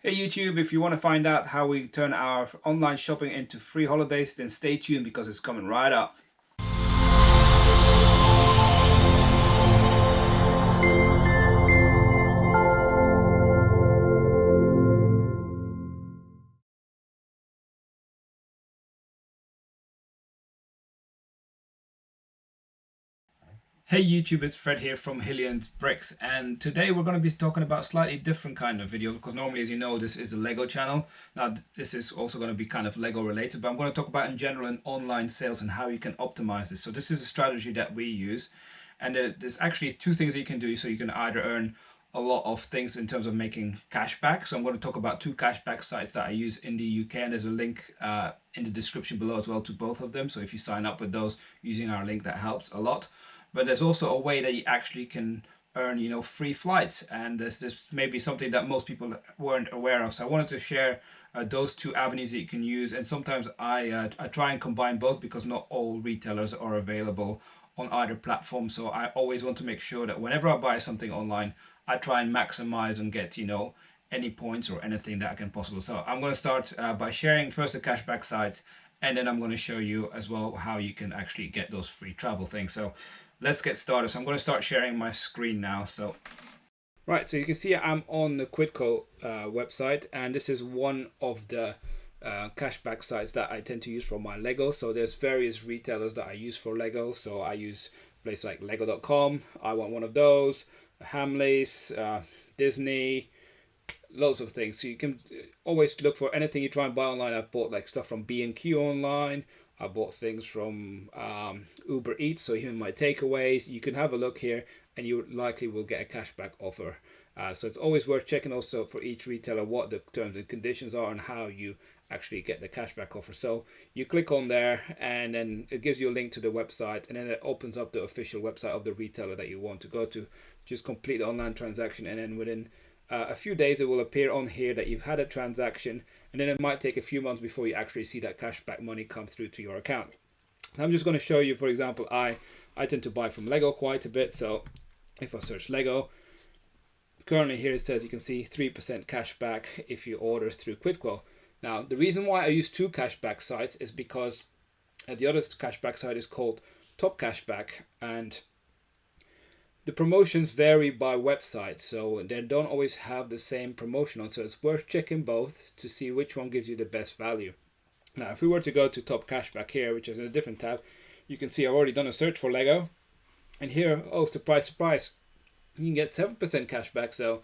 Hey YouTube, if you want to find out how we turn our online shopping into free holidays, then stay tuned because it's coming right up. Hey YouTube, it's Fred here from Hillians Bricks, and today we're going to be talking about a slightly different kind of video because normally, as you know, this is a Lego channel. Now this is also going to be kind of Lego related, but I'm going to talk about in general in online sales and how you can optimize this. So this is a strategy that we use, and there's actually two things that you can do. So you can either earn a lot of things in terms of making cash back. So I'm going to talk about two cashback sites that I use in the UK, and there's a link in the description below as well to both of them. So if you sign up with those using our link, that helps a lot. But there's also a way that you actually can earn, free flights, and this may be something that most people weren't aware of. So I wanted to share those two avenues that you can use, and sometimes I try and combine both because not all retailers are available on either platform. So I always want to make sure that whenever I buy something online, I try and maximize and get any points or anything that I can possible. So I'm going to start by sharing first the cashback sites, and then I'm going to show you as well how you can actually get those free travel things. So let's get started. So I'm going to start sharing my screen now. Right, so you can see I'm on the Quidco website, and this is one of the cashback sites that I tend to use for my Lego. So there's various retailers that I use for Lego. So I use places like Lego.com. I want one of those. Hamleys, Disney, lots of things. So you can always look for anything you try and buy online. I've bought like stuff from B&Q online. I bought things from Uber Eats, so even my takeaways. You can have a look here, and you likely will get a cashback offer. So it's always worth checking also for each retailer what the terms and conditions are and how you actually get the cashback offer. So you click on there, and then it gives you a link to the website, and then it opens up the official website of the retailer that you want to go to. Just complete the online transaction, and then within a few days it will appear on here that you've had a transaction, and then it might take a few months before you actually see that cashback money come through to your account. I'm just going to show you, for example, I tend to buy from Lego quite a bit. So if I search Lego, currently here it says you can see 3% cashback if you order through Quidco. Now the reason why I use two cashback sites is because the other cashback site is called Top Cashback, and the promotions vary by website, so they don't always have the same promotion on. So it's worth checking both to see which one gives you the best value. Now, if we were to go to Top Cashback here, which is in a different tab, you can see I've already done a search for Lego, and here, oh, surprise, surprise, you can get 7% cashback. So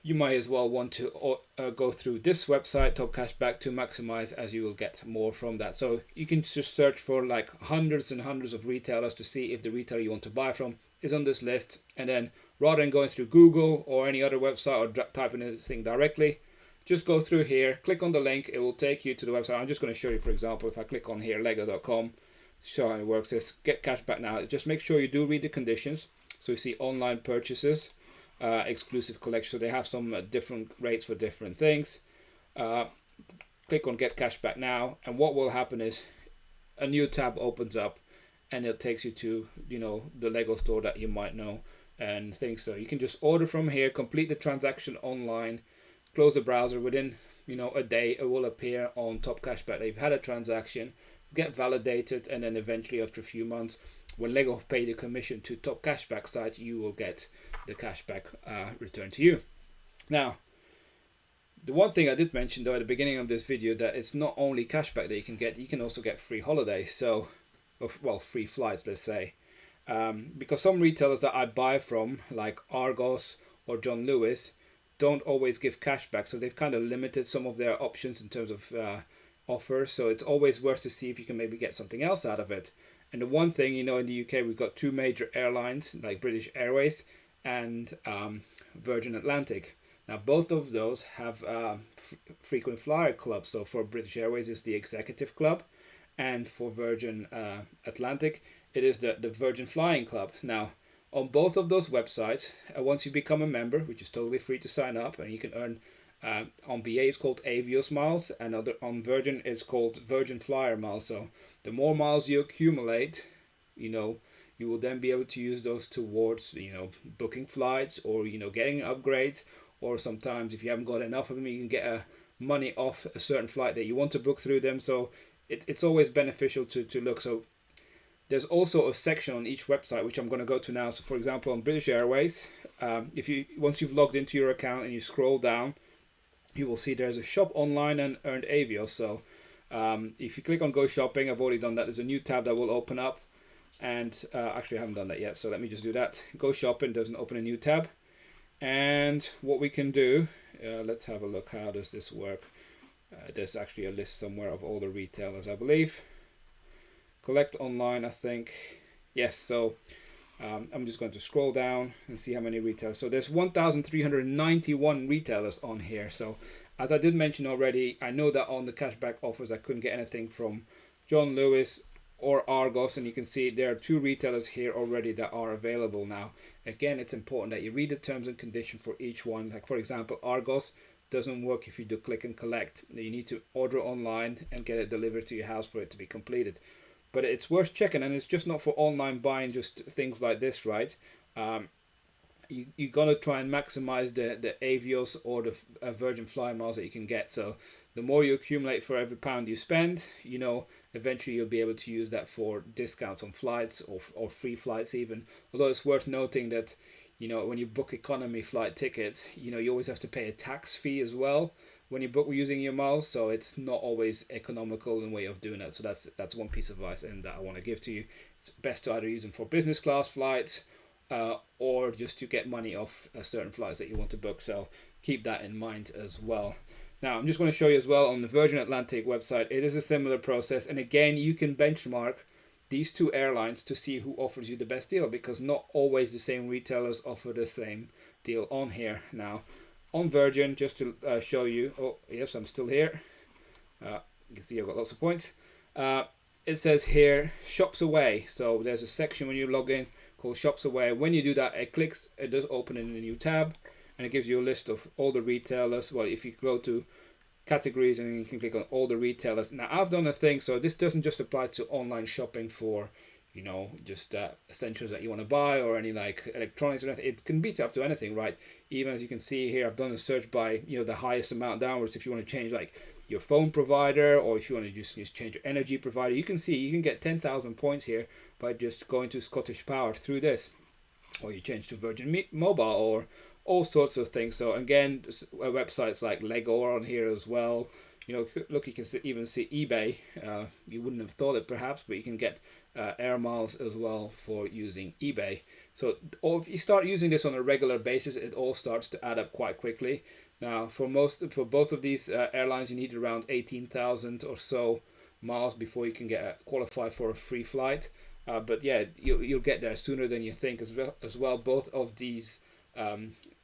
you might as well want to go through this website, Top Cashback, to maximize, as you will get more from that. So you can just search for like hundreds and hundreds of retailers to see if the retailer you want to buy from is on this list, and then rather than going through Google or any other website or typing anything directly, just go through here, click on the link, it will take you to the website. I'm just going to show you, for example, if I click on here, lego.com, show how it works. This get cashback now. Just make sure you do read the conditions. So you see online purchases, exclusive collection. So they have some different rates for different things. Click on get cashback now, and what will happen is a new tab opens up, and it takes you to the Lego store that you might know and things. So you can just order from here, complete the transaction online, close the browser. Within a day it will appear on Top Cashback that you've had a transaction, get validated, and then eventually after a few months, when Lego pay the commission to Top Cashback site, you will get the cashback returned to you. Now, the one thing I did mention though at the beginning of this video, that it's not only cashback that you can also get free holidays. So free flights, let's say, because some retailers that I buy from, like Argos or John Lewis, don't always give cashback, so they've kind of limited some of their options in terms of offers. So it's always worth to see if you can maybe get something else out of it. And the one thing, in the UK, we've got two major airlines like British Airways and Virgin Atlantic. Now both of those have frequent flyer clubs. So for British Airways it's the Executive Club, and for Virgin Atlantic it is the Virgin Flying Club. Now on both of those websites, once you become a member, which is totally free to sign up, and you can earn on BA it's called Avios miles, and on Virgin it's called Virgin Flyer miles. So the more miles you accumulate, you will then be able to use those towards booking flights, or getting upgrades, or sometimes if you haven't got enough of them, you can get money off a certain flight that you want to book through them. So it's always beneficial to look. So there's also a section on each website which I'm going to go to now. So for example, on British Airways, once you've logged into your account and you scroll down, you will see there's a shop online and earned Avios. So if you click on go shopping, I've already done that. There's a new tab that will open up, and actually I haven't done that yet, so let me just do that. Go shopping doesn't open a new tab, and what we can do, let's have a look. How does this work? There's actually a list somewhere of all the retailers, I believe. Collect online, I think. Yes, so I'm just going to scroll down and see how many retailers. So there's 1,391 retailers on here. So as I did mention already, I know that on the cashback offers I couldn't get anything from John Lewis or Argos, and you can see there are 2 retailers here already that are available now. Again, it's important that you read the terms and conditions for each one. Like for example, Argos doesn't work if you do click and collect. You need to order online and get it delivered to your house for it to be completed. But it's worth checking, and it's just not for online buying, just things like this, right? You're going to try and maximize the Avios or the Virgin Fly miles that you can get. So the more you accumulate for every pound you spend, eventually you'll be able to use that for discounts on flights or free flights even. Although it's worth noting that, when you book economy flight tickets, you always have to pay a tax fee as well when you book using your miles, so it's not always economical in way of doing it. So that's one piece of advice and that I want to give to you. It's best to either use them for business class flights or just to get money off certain flights that you want to book. So keep that in mind as well. Now I'm just going to show you as well on the Virgin Atlantic website. It is a similar process, and again you can benchmark these 2 airlines to see who offers you the best deal, because not always the same retailers offer the same deal on here. Now on Virgin, just to show you, oh yes, I'm still here. You can see I've got lots of points. It says here shops away, so there's a section when you log in called shops away. When you do that, it does open in a new tab, and it gives you a list of all the retailers. Well, if you go to categories and you can click on all the retailers. Now I've done a thing, so this doesn't just apply to online shopping for just essentials that you want to buy or any like electronics or anything. It can be up to anything, right? Even as you can see here, I've done a search by the highest amount downwards. If you want to change like your phone provider, or if you want to just change your energy provider, you can see you can get 10,000 points here by just going to Scottish Power through this, or you change to Virgin Mobile or all sorts of things. So again, websites like Lego are on here as well. Look, you can even see eBay. You wouldn't have thought it perhaps, but you can get air miles as well for using eBay. So if you start using this on a regular basis, it all starts to add up quite quickly. Now for both of these airlines, you need around 18,000 or so miles before you can qualify for a free flight. But yeah, you'll get there sooner than you think as well. Both of these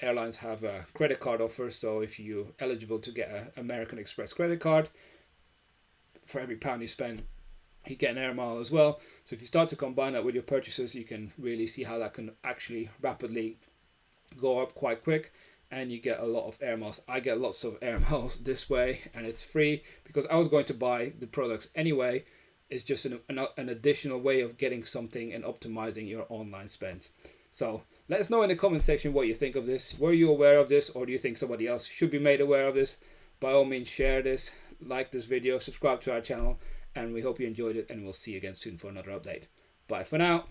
airlines have a credit card offer, so if you're eligible to get an American Express credit card, for every pound you spend you get an air mile as well. So if you start to combine that with your purchases, you can really see how that can actually rapidly go up quite quick, and you get a lot of air miles. I get lots of air miles this way, and it's free because I was going to buy the products anyway. It's just an additional way of getting something and optimizing your online spend. So let us know in the comment section what you think of this. Were you aware of this, or do you think somebody else should be made aware of this? By all means, share this, like this video, subscribe to our channel, and we hope you enjoyed it, and we'll see you again soon for another update. Bye for now.